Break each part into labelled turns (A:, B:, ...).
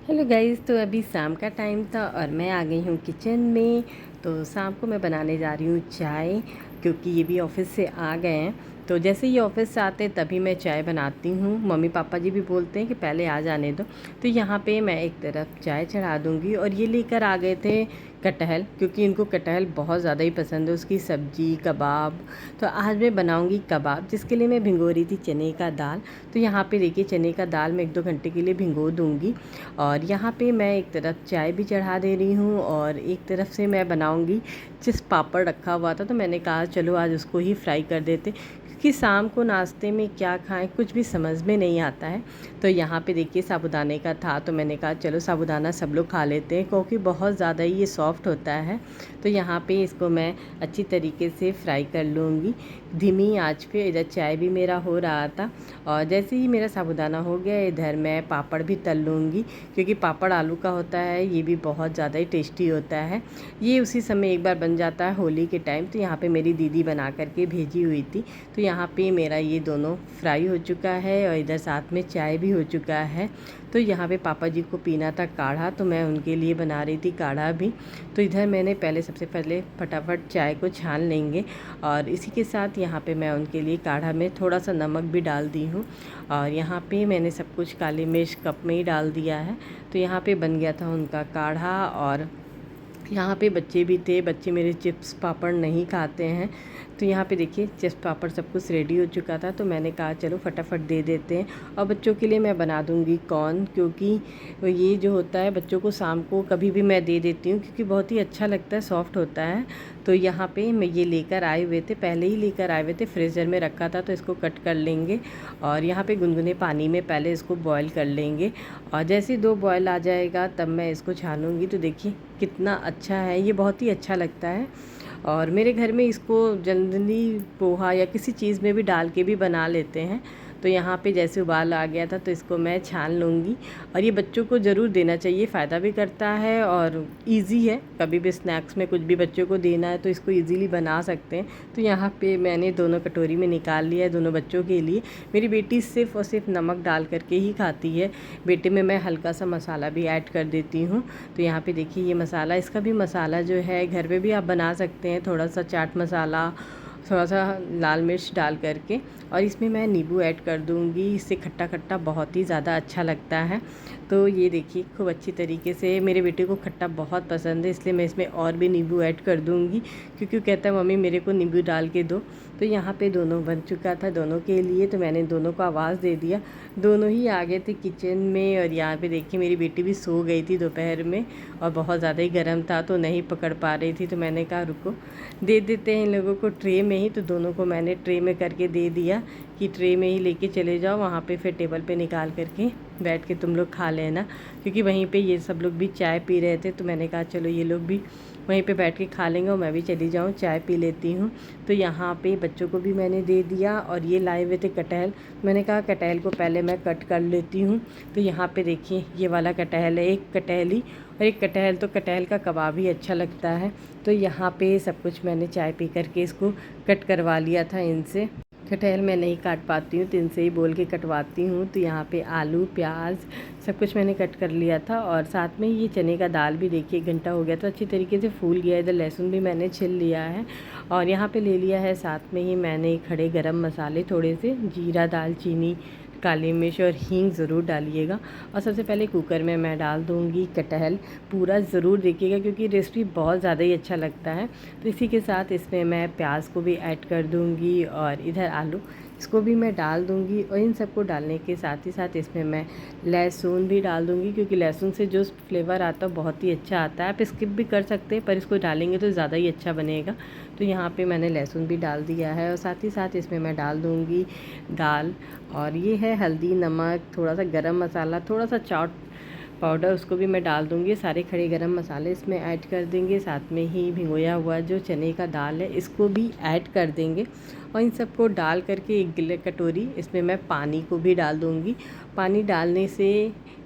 A: Hello guys. तो अभी शाम का टाइम था और मैं आ गई हूँ किचन में। तो शाम को मैं बनाने जा रही हूँ चाय, क्योंकि ये भी ऑफिस से आ गए हैं। तो जैसे ये ऑफिस से आते हैं तभी मैं चाय बनाती हूँ। मम्मी पापा जी भी बोलते हैं कि पहले आ जाने दो। तो यहाँ पे मैं एक तरफ चाय चढ़ा दूँगी और ये लेकर आ गए थे कटहल, क्योंकि इनको कटहल बहुत ज़्यादा ही पसंद है, उसकी सब्जी कबाब। तो आज मैं बनाऊँगी कबाब, जिसके लिए मैं भिगो रही थी चने का दाल। तो यहाँ पे देखिए चने का दाल मैं 1-2 घंटे के लिए भिगो दूँगी। और यहाँ पे मैं एक तरफ चाय भी चढ़ा दे रही हूँ और एक तरफ से मैं बनाऊँगी चिप्स। पापड़ रखा हुआ था तो मैंने कहा चलो आज उसको ही फ्राई कर देते, क्योंकि शाम को नाश्ते में क्या खाएं कुछ भी समझ में नहीं आता है। तो यहाँ पे देखिए साबूदाने का था तो मैंने कहा चलो साबूदाना सब लोग खा लेते हैं, क्योंकि बहुत ज़्यादा ही ये सॉफ्ट होता है। तो यहाँ पे इसको मैं अच्छी तरीके से फ्राई कर लूँगी धीमी आंच पे। इधर चाय भी मेरा हो रहा था और जैसे ही मेरा साबूदाना हो गया इधर मैं पापड़ भी तल लूँगी, क्योंकि पापड़ आलू का होता है, ये भी बहुत ज़्यादा ही टेस्टी होता है। ये उसी समय एक बार बन जाता है होली के टाइम। तो यहाँ पे मेरी दीदी बना करके भेजी हुई थी। तो यहाँ पे मेरा ये दोनों फ्राई हो चुका है और इधर साथ में चाय भी हो चुका है। तो यहाँ पे पापा जी को पीना था काढ़ा, तो मैं उनके लिए बना रही थी काढ़ा भी। तो इधर मैंने सबसे पहले फटाफट चाय को छान लेंगे और इसी के साथ यहाँ पे मैं उनके लिए काढ़ा में थोड़ा सा नमक भी डाल दी हूँ। और यहाँ पे मैंने सब कुछ काली मिर्च कप में ही डाल दिया है। तो यहाँ पे बन गया था उनका काढ़ा। और यहाँ पे बच्चे भी थे, बच्चे मेरे चिप्स पापड़ नहीं खाते हैं। तो यहाँ पे देखिए चिप्स पापड़ सब कुछ रेडी हो चुका था, तो मैंने कहा चलो फटाफट दे देते हैं। और बच्चों के लिए मैं बना दूँगी कॉर्न, क्योंकि ये जो होता है बच्चों को शाम को कभी भी मैं दे देती हूँ, क्योंकि बहुत ही अच्छा लगता है, सॉफ्ट होता है। तो यहाँ पे मैं ये लेकर आए हुए थे, पहले ही लेकर आए हुए थे, फ्रीज़र में रखा था। तो इसको कट कर लेंगे और यहाँ पे गुनगुने पानी में पहले इसको बॉईल कर लेंगे। और जैसे 2 बॉयल आ जाएगा तब मैं इसको छानूँगी। तो देखिए कितना अच्छा है, ये बहुत ही अच्छा लगता है। और मेरे घर में इसको जनरली पोहा या किसी चीज़ में भी डाल के भी बना लेते हैं। तो यहाँ पे जैसे उबाल आ गया था तो इसको मैं छान लूँगी। और ये बच्चों को ज़रूर देना चाहिए, फ़ायदा भी करता है और इजी है। कभी भी स्नैक्स में कुछ भी बच्चों को देना है तो इसको इजीली बना सकते हैं। तो यहाँ पे मैंने दोनों कटोरी में निकाल लिया है दोनों बच्चों के लिए। मेरी बेटी सिर्फ़ और सिर्फ नमक डाल करके ही खाती है। बेटे में मैं हल्का सा मसाला भी ऐड कर देती हूँ। तो यहाँ पे देखिए ये मसाला, इसका भी मसाला जो है घर पे भी आप बना सकते हैं। थोड़ा सा चाट मसाला, थोड़ा सा लाल मिर्च डाल करके, और इसमें मैं नींबू ऐड कर दूँगी। इससे खट्टा खट्टा बहुत ही ज़्यादा अच्छा लगता है। तो ये देखिए खूब अच्छी तरीके से, मेरे बेटे को खट्टा बहुत पसंद है, इसलिए मैं इसमें और भी नींबू ऐड कर दूँगी, क्योंकि वो कहता है मम्मी मेरे को नींबू डाल के दो। तो यहाँ पे दोनों बन चुका था दोनों के लिए। तो मैंने दोनों को आवाज़ दे दिया, दोनों ही आ गए थे किचन में। और यहाँ पे देखिए मेरी बेटी भी सो गई थी दोपहर में और बहुत ज़्यादा ही गर्म था तो नहीं पकड़ पा रही थी। तो मैंने कहा रुको दे देते हैं इन लोगों को ट्रे में ही। तो दोनों को मैंने ट्रे में करके दे दिया कि ट्रे में ही लेके चले जाओ, वहाँ पे फिर टेबल पे निकाल करके बैठ के तुम लोग खा लेना। क्योंकि वहीं पे ये सब लोग भी चाय पी रहे थे, तो मैंने कहा चलो ये लोग भी वहीं पे बैठ के खा लेंगे और मैं भी चली जाऊँ चाय पी लेती हूँ। तो यहाँ पे बच्चों को भी मैंने दे दिया। और ये लाए हुए थे कटहल, मैंने कहा कटहल को पहले मैं कट कर लेती हूँ। तो यहाँ पे देखिए ये वाला कटहल है, एक कटहली और एक कटहल, तो कटहल का कबाब ही अच्छा लगता है। तो यहाँ पे सब कुछ मैंने चाय पी करके इसको कट करवा लिया था इनसे। कटहल मैं नहीं काट पाती हूँ तो इनसे ही बोल के कटवाती हूँ। तो यहाँ पे आलू प्याज सब कुछ मैंने कट कर लिया था। और साथ में ये चने का दाल भी देखिए 1 घंटा हो गया तो अच्छी तरीके से फूल गया। इधर लहसुन भी मैंने छिल लिया है और यहाँ पे ले लिया है साथ में ही मैंने खड़े गरम मसाले थोड़े से, जीरा दालचीनी काली मिर्च और हींग ज़रूर डालिएगा। और सबसे पहले कुकर में मैं डाल दूँगी कटहल, पूरा ज़रूर देखिएगा क्योंकि रेसिपी बहुत ज़्यादा ही अच्छा लगता है। तो इसी के साथ इसमें मैं प्याज को भी ऐड कर दूँगी और इधर आलू इसको भी मैं डाल दूँगी। और इन सबको डालने के साथ ही साथ इसमें मैं लहसुन भी डाल दूँगी, क्योंकि लहसुन से जो फ्लेवर आता है बहुत ही अच्छा आता है। आप स्किप भी कर सकते हैं पर इसको डालेंगे तो ज़्यादा ही अच्छा बनेगा। तो यहाँ पे मैंने लहसुन भी डाल दिया है और साथ ही साथ इसमें मैं डाल दूँगी दाल। और ये है हल्दी नमक, थोड़ा सा गरम मसाला, थोड़ा सा चाट पाउडर, उसको भी मैं डाल दूँगी। सारे खड़े गरम मसाले इसमें ऐड कर देंगे, साथ में ही भिगोया हुआ जो चने का दाल है इसको भी ऐड कर देंगे। और इन सबको डाल करके 1 कटोरी इसमें मैं पानी को भी डाल दूँगी। पानी डालने से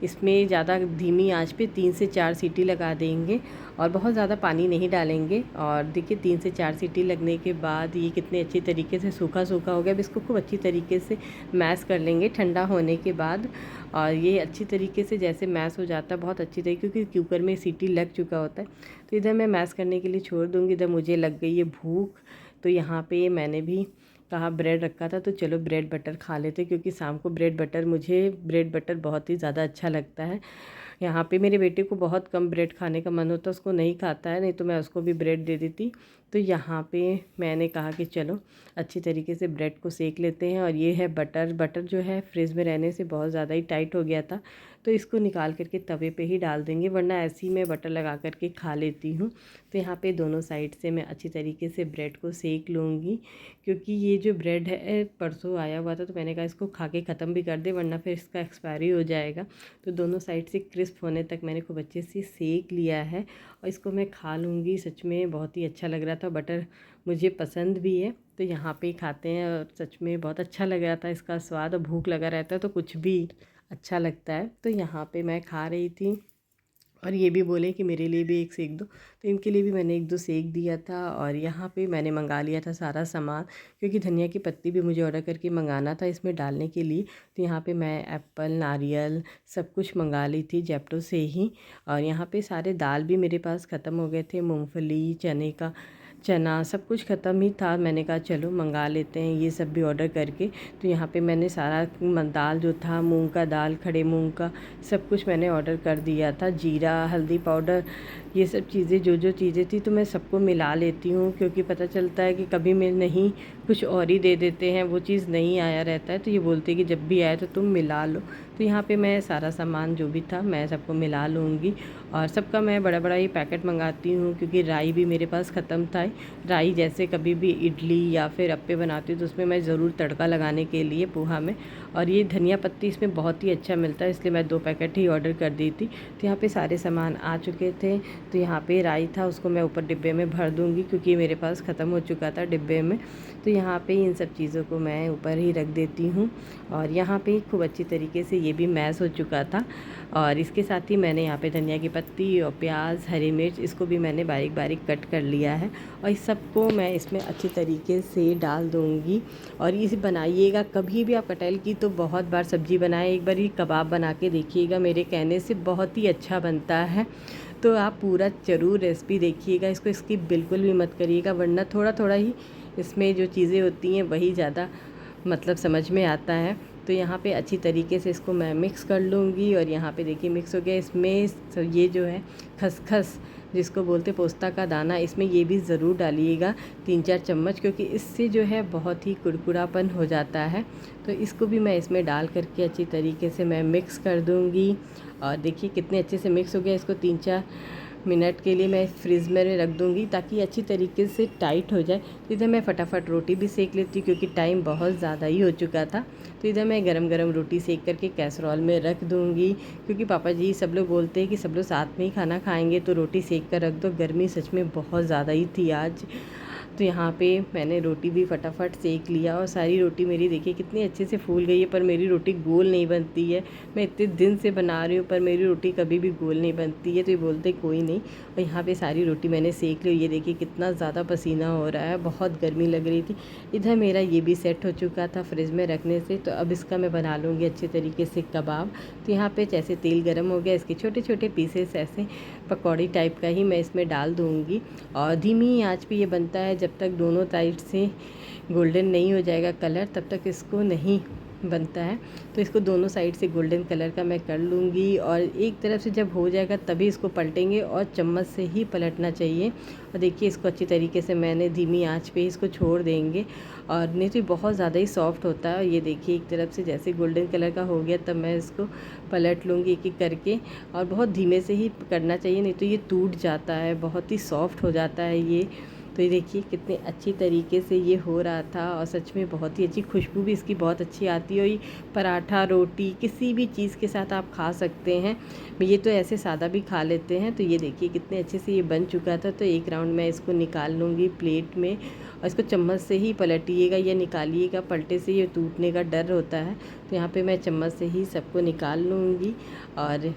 A: इसमें ज़्यादा धीमी आंच पे 3 से 4 सीटी लगा देंगे और बहुत ज़्यादा पानी नहीं डालेंगे। और देखिए 3 से 4 सीटी लगने के बाद ये कितने अच्छी तरीके से सूखा सूखा हो गया। अब इसको खूब अच्छी तरीके से मैश कर लेंगे ठंडा होने के बाद। और ये अच्छी तरीके से जैसे मैश हो जाता है बहुत अच्छी तरीके, क्योंकि कुकर में सीटी लग चुका होता है। तो इधर मैं मैश करने के लिए छोड़ दूँगी। इधर मुझे लग गई है भूख, तो यहाँ पे मैंने भी कहा ब्रेड रखा था तो चलो ब्रेड बटर खा लेते, क्योंकि शाम को मुझे ब्रेड बटर बहुत ही ज़्यादा अच्छा लगता है। यहाँ पे मेरे बेटे को बहुत कम ब्रेड खाने का मन होता है, उसको नहीं खाता है, नहीं तो मैं उसको भी ब्रेड दे देती। तो यहाँ पे मैंने कहा कि चलो अच्छी तरीके से ब्रेड को सेक लेते हैं। और ये है बटर जो है फ्रिज में रहने से बहुत ज़्यादा ही टाइट हो गया था, तो इसको निकाल करके तवे पे ही डाल देंगे, वरना ऐसे ही मैं बटर लगा करके खा लेती हूँ। तो यहाँ पे दोनों साइड से मैं अच्छी तरीके से ब्रेड को सेक लूँगी, क्योंकि ये जो ब्रेड है परसों आया हुआ था, तो मैंने कहा इसको खा के ख़त्म भी कर दे, वरना फिर इसका एक्सपायरी हो जाएगा। तो दोनों साइड से क्रिस्प होने तक मैंने खूब अच्छे से सेक लिया है और इसको मैं खा लूँगी। सच में बहुत ही अच्छा लग रहा था, बटर मुझे पसंद भी है, तो यहाँ पे खाते हैं और सच में बहुत अच्छा लग रहा था इसका स्वाद। और भूख लगा रहता है तो कुछ भी अच्छा लगता है। तो यहाँ पे मैं खा रही थी और ये भी बोले कि मेरे लिए भी एक सेक दो, तो इनके लिए भी मैंने एक दो सेक दिया था। और यहाँ पे मैंने मंगा लिया था सारा सामान, क्योंकि धनिया की पत्ती भी मुझे ऑर्डर करके मंगाना था इसमें डालने के लिए। तो यहाँ पे मैं एप्पल, नारियल सब कुछ मंगा ली थी जेप्टो से ही। और यहाँ पे सारे दाल भी मेरे पास ख़त्म हो गए थे, मूँगफली, चना सब कुछ ख़त्म ही था। मैंने कहा चलो मंगा लेते हैं ये सब भी ऑर्डर करके। तो यहाँ पे मैंने सारा दाल जो था, मूंग का दाल, खड़े मूंग का, सब कुछ मैंने ऑर्डर कर दिया था। जीरा, हल्दी पाउडर, ये सब चीज़ें जो चीज़ें थी तो मैं सबको मिला लेती हूँ, क्योंकि पता चलता है कि कभी मैं नहीं कुछ और ही दे देते हैं, वो चीज़ नहीं आया रहता है। तो ये बोलते हैं कि जब भी आए तो तुम मिला लो। तो यहाँ पे मैं सारा सामान जो भी था मैं सबको मिला लूँगी। और सबका मैं बड़ा बड़ा ही पैकेट मंगाती हूँ, क्योंकि राई भी मेरे पास ख़त्म था। राई जैसे कभी भी इडली या फिर अप्पे बनाती हूँ तो उसमें मैं ज़रूर तड़का लगाने के लिए पोहा में। और ये धनिया पत्ती इसमें बहुत ही अच्छा मिलता है, इसलिए मैं 2 पैकेट ही ऑर्डर कर दी थी। तो यहाँ पे सारे सामान आ चुके थे। तो यहाँ पे राई था, उसको मैं ऊपर डिब्बे में भर दूँगी, क्योंकि मेरे पास ख़त्म हो चुका था डिब्बे में। तो यहाँ पे इन सब चीज़ों को मैं ऊपर ही रख देती हूँ। और यहाँ पे खूब अच्छी तरीके से ये भी मैश हो चुका था। और इसके साथ ही मैंने यहाँ पे धनिया की पत्ती और प्याज, हरी मिर्च, इसको भी मैंने बारीक बारीक कट कर लिया है। और इस सबको मैं इसमें अच्छी तरीके से डाल दूँगी। और इसे बनाइएगा कभी भी आप कटहल की तो बहुत बार सब्ज़ी बनाएं, एक बार ये कबाब बना के देखिएगा, मेरे कहने से बहुत ही अच्छा बनता है। तो आप पूरा ज़रूर रेसिपी देखिएगा, इसको स्किप बिल्कुल भी मत करिएगा, वरना थोड़ा थोड़ा ही इसमें जो चीज़ें होती हैं वही ज़्यादा मतलब समझ में आता है। तो यहाँ पे अच्छी तरीके से इसको मैं मिक्स कर लूँगी। और यहाँ पे देखिए मिक्स हो गया। इसमें ये जो है खसखस जिसको बोलते पोस्ता का दाना, इसमें ये भी ज़रूर डालिएगा 3-4 चम्मच, क्योंकि इससे जो है बहुत ही कुरकुरापन हो जाता है। तो इसको भी मैं इसमें डाल करके अच्छी तरीके से मैं मिक्स कर दूँगी। और देखिए कितने अच्छे से मिक्स हो गया। इसको 3-4 मिनट के लिए मैं फ्रिज में रख दूँगी, ताकि अच्छी तरीके से टाइट हो जाए। तो इधर मैं फटाफट रोटी भी सेक लेती हूँ, क्योंकि टाइम बहुत ज़्यादा ही हो चुका था। तो इधर मैं गरम गरम रोटी सेक करके कैसरोल में रख दूँगी, क्योंकि पापा जी सब लोग बोलते हैं कि सब लोग साथ में ही खाना खाएंगे, तो रोटी सेक कर रख दो। गर्मी सच में बहुत ज़्यादा ही थी आज। तो यहाँ पे मैंने रोटी भी फटाफट सेक लिया। और सारी रोटी मेरी देखिए कितनी अच्छे से फूल गई है, पर मेरी रोटी गोल नहीं बनती है। मैं इतने दिन से बना रही हूँ, पर मेरी रोटी कभी भी गोल नहीं बनती है। तो ये बोलते कोई नहीं। और यहाँ पे सारी रोटी मैंने सेक ली। ये देखिए कितना ज़्यादा पसीना हो रहा है, बहुत गर्मी लग रही थी। इधर मेरा ये भी सेट हो चुका था फ्रिज में रखने से। तो अब इसका मैं बना लूँगी अच्छे तरीके से कबाब। तो यहाँ पे जैसे तेल गर्म हो गया, इसके छोटे छोटे पीसेस ऐसे पकौड़ी टाइप का ही मैं इसमें डाल दूँगी। और धीमी आंच पे ये बनता है, जब तक दोनों साइड से गोल्डन नहीं हो जाएगा कलर, तब तक इसको नहीं बनता है। तो इसको दोनों साइड से गोल्डन कलर का मैं कर लूँगी। और एक तरफ से जब हो जाएगा तभी इसको पलटेंगे, और चम्मच से ही पलटना चाहिए। और देखिए इसको अच्छी तरीके से मैंने धीमी आंच पे इसको छोड़ देंगे, और नहीं तो बहुत ज़्यादा ही सॉफ्ट होता है। ये देखिए एक तरफ से जैसे गोल्डन कलर का हो गया, तब मैं इसको पलट लूँगी एक एक करके। और बहुत धीमे से ही करना चाहिए, नहीं तो ये टूट जाता है, बहुत ही सॉफ्ट हो जाता है ये। तो ये देखिए कितने अच्छी तरीके से ये हो रहा था और सच में बहुत ही अच्छी खुशबू भी इसकी बहुत अच्छी आती है। और पराठा रोटी किसी भी चीज़ के साथ आप खा सकते हैं। ये तो ऐसे सादा भी खा लेते हैं। तो ये देखिए कितने अच्छे से ये बन चुका था। तो एक राउंड मैं इसको निकाल लूँगी प्लेट में और इसको चम्मच से ही पलटिएगा या निकालिएगा, पलटे से ये टूटने का डर होता है। तो यहाँ पे मैं चम्मच से ही सबको निकाल लूँगी। और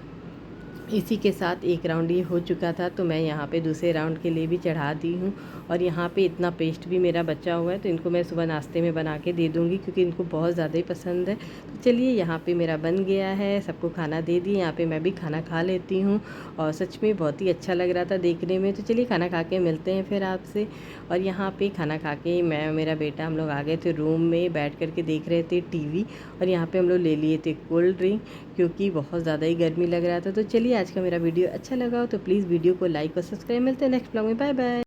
A: इसी के साथ एक राउंड ये हो चुका था, तो मैं यहाँ पे दूसरे राउंड के लिए भी चढ़ा दी हूँ। और यहाँ पे इतना पेस्ट भी मेरा बचा हुआ है, तो इनको मैं सुबह नाश्ते में बना के दे दूँगी क्योंकि इनको बहुत ज़्यादा ही पसंद है। तो चलिए यहाँ पे मेरा बन गया है, सबको खाना दे दी। यहाँ पे मैं भी खाना खा लेती हूँ और सच में बहुत ही अच्छा लग रहा था देखने में। तो चलिए खाना खा के मिलते हैं फिर आपसे। और यहाँ पे खाना खा के मैं मेरा बेटा हम लोग आ गए थे रूम में, बैठ कर के देख रहे थे टीवी। और यहाँ पे हम लोग ले लिए थे कोल्ड ड्रिंक क्योंकि बहुत ज़्यादा ही गर्मी लग रहा था। तो चलिए आज का मेरा वीडियो अच्छा लगा हो तो प्लीज़ वीडियो को लाइक और सब्सक्राइब। मिलते हैं नेक्स्ट ब्लॉग में। Bye bye.